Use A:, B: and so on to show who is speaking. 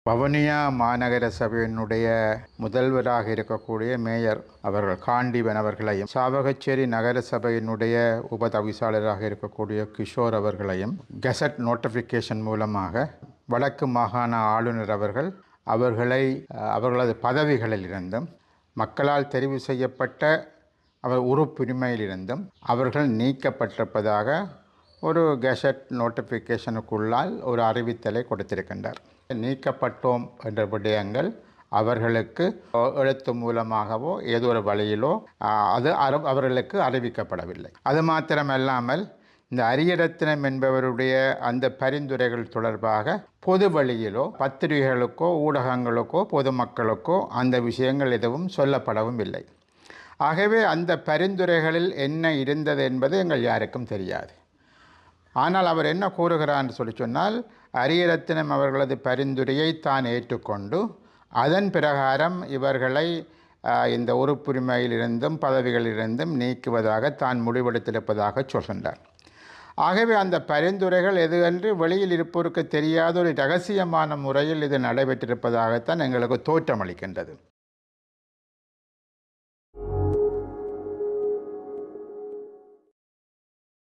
A: வவுனியா மாநகர சபையினுடைய முதல்வராக இருக்கக்கூடிய மேயர் அவர்கள் காண்டீபன் அவர்களையும், சாவகச்சேரி நகர சபையினுடைய உபதவிசாளராக இருக்கக்கூடிய கிஷோர் அவர்களையும் கெசட் நோட்டிஃபிகேஷன் மூலமாக வடக்கு மாகாண ஆளுநர் அவர்களது பதவிகளில் இருந்தும் மக்களால் தெரிவு செய்யப்பட்ட அவர் உறுப்புரிமையிலிருந்தும் அவர்கள் நீக்கப்பட்டிருப்பதாக ஒரு கெசட் நோட்டிஃபிகேஷனுக்குள்ளால் ஒரு அறிவித்தலை கொடுத்திருக்கின்றார். நீக்கப்பட்டோம் என்ற விடயங்கள் அவர்களுக்கு எழுத்து மூலமாகவோ ஏதோ ஒரு வழியிலோ அவர்களுக்கு அறிவிக்கப்படவில்லை. அது மாத்திரமல்லாமல் இந்த அரியரத்தினம் என்பவருடைய அந்த பரிந்துரைகள் தொடர்பாக பொது வழியிலோ பத்திரிகைகளுக்கோ ஊடகங்களுக்கோ பொதுமக்களுக்கோ அந்த விஷயங்கள் எதுவும் சொல்லப்படவும் இல்லை. ஆகவே அந்த பரிந்துரைகளில் என்ன இருந்தது என்பது எங்கள் யாருக்கும் தெரியாது. ஆனால் அவர் என்ன கூறுகிறார் என்று சொன்னால், அரியரத்தினம் அவர்களது பரிந்துரையை தான் ஏற்றுக்கொண்டு அதன் பிரகாரம் இவர்களை இந்த உறுப்புரிமையிலிருந்தும் பதவிகளிலிருந்தும் நீக்குவதாக தான் முடிவெடுத்திருப்பதாக சொல்கின்றார். ஆகவே அந்த பரிந்துரைகள் எது என்று வெளியில் இருப்போருக்கு தெரியாத ஒரு இரகசியமான முறையில் இது நடைபெற்றிருப்பதாகத்தான் எங்களுக்கு தோற்றமளிக்கின்றது.